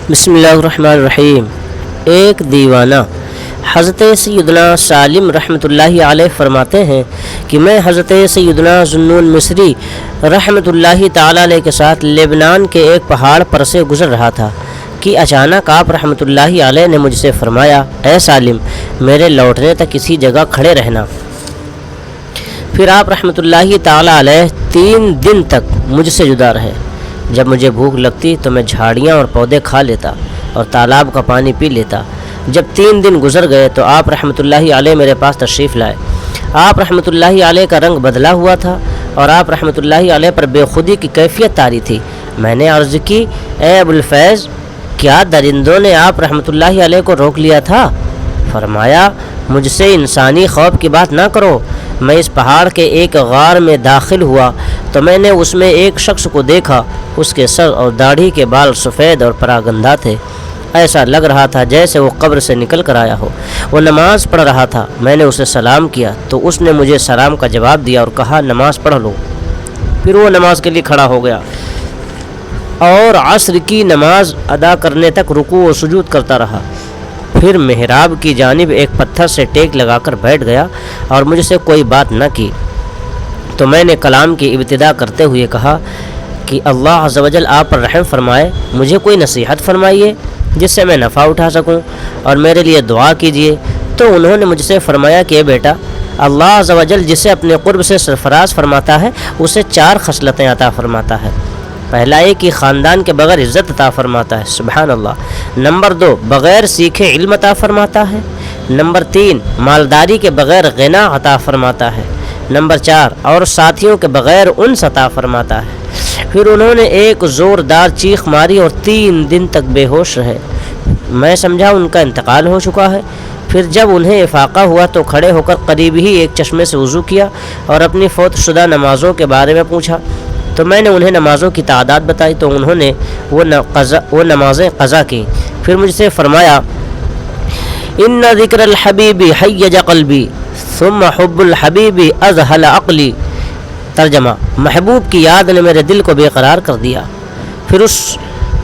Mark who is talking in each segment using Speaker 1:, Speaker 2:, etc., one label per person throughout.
Speaker 1: بسم اللہ الرحمن الرحیم۔ ایک دیوانہ حضرت سیدنا سالم رحمۃ اللہ علیہ فرماتے ہیں کہ میں حضرت سیدنا ذوالنون مصری رحمۃ اللہ تعالی علیہ کے ساتھ لبنان کے ایک پہاڑ پر سے گزر رہا تھا کہ اچانک آپ رحمۃ اللہ علیہ نے مجھ سے فرمایا، اے سالم، میرے لوٹنے تک کسی جگہ کھڑے رہنا۔ پھر آپ رحمۃ اللہ تعالی علیہ 3 دن تک مجھ سے جدا رہے۔ جب مجھے بھوک لگتی تو میں جھاڑیاں اور پودے کھا لیتا اور تالاب کا پانی پی لیتا۔ جب 3 دن گزر گئے تو آپ رحمۃ اللہ علیہ میرے پاس تشریف لائے۔ آپ رحمۃ اللہ علیہ کا رنگ بدلا ہوا تھا اور آپ رحمۃ اللہ علیہ پر بے خودی کی کیفیت طاری تھی۔ میں نے عرض کی، اے ابو الفیض، کیا درندوں نے آپ رحمۃ اللہ علیہ کو روک لیا تھا؟ فرمایا، مجھ سے انسانی خوف کی بات نہ کرو۔ میں اس پہاڑ کے ایک غار میں داخل ہوا تو میں نے اس میں ایک شخص کو دیکھا۔ اس کے سر اور داڑھی کے بال سفید اور پراگندہ تھے۔ ایسا لگ رہا تھا جیسے وہ قبر سے نکل کر آیا ہو۔ وہ نماز پڑھ رہا تھا۔ میں نے اسے سلام کیا تو اس نے مجھے سلام کا جواب دیا اور کہا، نماز پڑھ لو۔ پھر وہ نماز کے لیے کھڑا ہو گیا اور عصر کی نماز ادا کرنے تک رکوع و سجود کرتا رہا۔ پھر محراب کی جانب ایک پتھر سے ٹیک لگا کر بیٹھ گیا اور مجھ سے کوئی بات نہ کی۔ تو میں نے کلام کی ابتدا کرتے ہوئے کہا کہ اللہ عز و جل آپ پر رحم فرمائے، مجھے کوئی نصیحت فرمائیے جس سے میں نفع اٹھا سکوں اور میرے لیے دعا کیجیے۔ تو انہوں نے مجھ سے فرمایا کہ اے بیٹا، اللہ عز و جل جسے اپنے قرب سے سرفراز فرماتا ہے اسے 4 خصلتیں عطا فرماتا ہے۔ پہلا یہ کہ خاندان کے بغیر عزت عطا فرماتا ہے، سبحان اللہ۔ نمبر 2، بغیر سیکھے علم عطا فرماتا ہے۔ نمبر 3، مالداری کے بغیر غنا عطا فرماتا ہے۔ نمبر 4، اور ساتھیوں کے بغیر انس عطا فرماتا ہے۔ پھر انہوں نے ایک زوردار چیخ ماری اور 3 دن تک بے ہوش رہے۔ میں سمجھا ان کا انتقال ہو چکا ہے۔ پھر جب انہیں افاقہ ہوا تو کھڑے ہو کر قریب ہی ایک چشمے سے وضو کیا اور اپنی فوت شدہ نمازوں کے بارے میں پوچھا۔ تو میں نے انہیں نمازوں کی تعداد بتائی تو انہوں نے وہ نمازیں قضا کی۔ پھر مجھ سے فرمایا، ان ذکر الحبیب حیج قلبی ثم حب الحبیب اذہل عقلی۔ ترجمہ، محبوب کی یاد نے میرے دل کو بے قرار کر دیا، پھر اس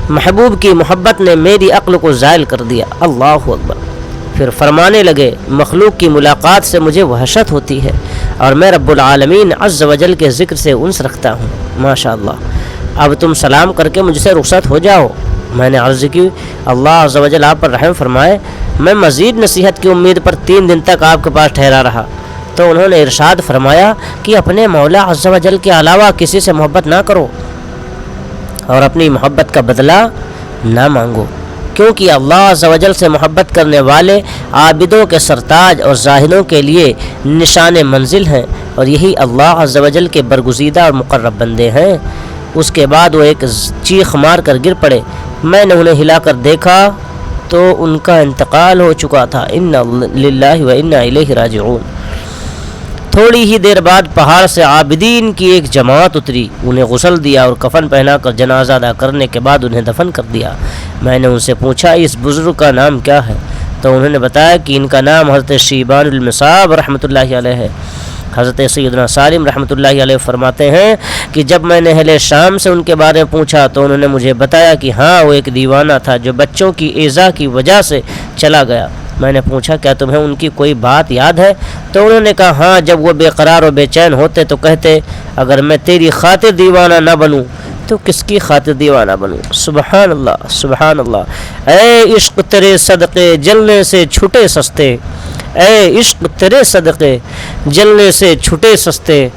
Speaker 1: محبوب کی محبت نے میری عقل کو زائل کر دیا۔ اللہ اکبر۔ پھر فرمانے لگے، مخلوق کی ملاقات سے مجھے وحشت ہوتی ہے اور میں رب العالمین عز و جل کے ذکر سے انس رکھتا ہوں۔ ماشاء اللہ، اب تم سلام کر کے مجھ سے رخصت ہو جاؤ۔ میں نے عرض کی، اللہ عز و جل آپ پر رحم فرمائے، میں مزید نصیحت کی امید پر 3 دن تک آپ کے پاس ٹھہرا رہا۔ تو انہوں نے ارشاد فرمایا کہ اپنے مولا عز و جل کے علاوہ کسی سے محبت نہ کرو اور اپنی محبت کا بدلہ نہ مانگو، کیونکہ اللہ عز و جل سے محبت کرنے والے عابدوں کے سرتاج اور زاہدوں کے لیے نشان منزل ہیں، اور یہی اللہ عز و جل کے برگزیدہ اور مقرب بندے ہیں۔ اس کے بعد وہ ایک چیخ مار کر گر پڑے۔ میں نے انہیں ہلا کر دیکھا تو ان کا انتقال ہو چکا تھا۔ انا للہ و انا الیہ راجعون۔ تھوڑی ہی دیر بعد پہاڑ سے عابدین کی ایک جماعت اتری، انہیں غسل دیا اور کفن پہنا کر جنازہ ادا کرنے کے بعد انہیں دفن کر دیا۔ میں نے ان سے پوچھا، اس بزرگ کا نام کیا ہے؟ تو انہوں نے بتایا کہ ان کا نام حضرت شیبان المصاب رحمۃ اللہ علیہ ہے۔ حضرت سیدنا سالم رحمۃ اللہ علیہ فرماتے ہیں کہ جب میں نے اہل شام سے ان کے بارے میں پوچھا تو انہوں نے مجھے بتایا کہ ہاں، وہ ایک دیوانہ تھا جو بچوں کی ایذا کی وجہ سے چلا گیا۔ میں نے پوچھا، کیا تمہیں ان کی کوئی بات یاد ہے؟ تو انہوں نے کہا، ہاں، جب وہ بے قرار و بے چین ہوتے تو کہتے، اگر میں تیری خاطر دیوانہ نہ بنوں تو کس کی خاطر دیوانہ بنوں؟ سبحان اللہ، سبحان اللہ۔ اے عشق تیرے صدقے جلنے سے چھٹے سستے، اے عشق تیرے صدقے جلنے سے چھٹے سستے،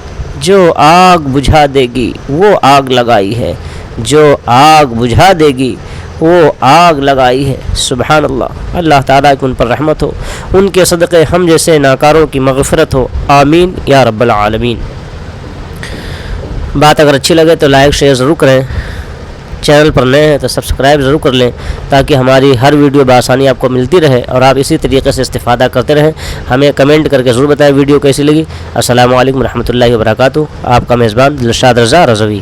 Speaker 1: جو آگ بجھا دے گی وہ آگ لگائی ہے، جو آگ بجھا دے گی وہ آگ لگائی ہے۔ سبحان اللہ۔ اللہ تعالیٰ کی ان پر رحمت ہو، ان کے صدقے ہم جیسے ناکاروں کی مغفرت ہو، آمین یا رب العالمین۔ بات اگر اچھی لگے تو لائک شیئر ضرور کریں، چینل پر نئے ہیں تو سبسکرائب ضرور کر لیں تاکہ ہماری ہر ویڈیو بآسانی آپ کو ملتی رہے اور آپ اسی طریقے سے استفادہ کرتے رہیں۔ ہمیں کمنٹ کر کے ضرور بتائیں ویڈیو کیسی لگی۔ السلام علیکم ورحمۃ اللہ وبرکاتہ۔ آپ کا میزبان دلشاد رضا رضوی۔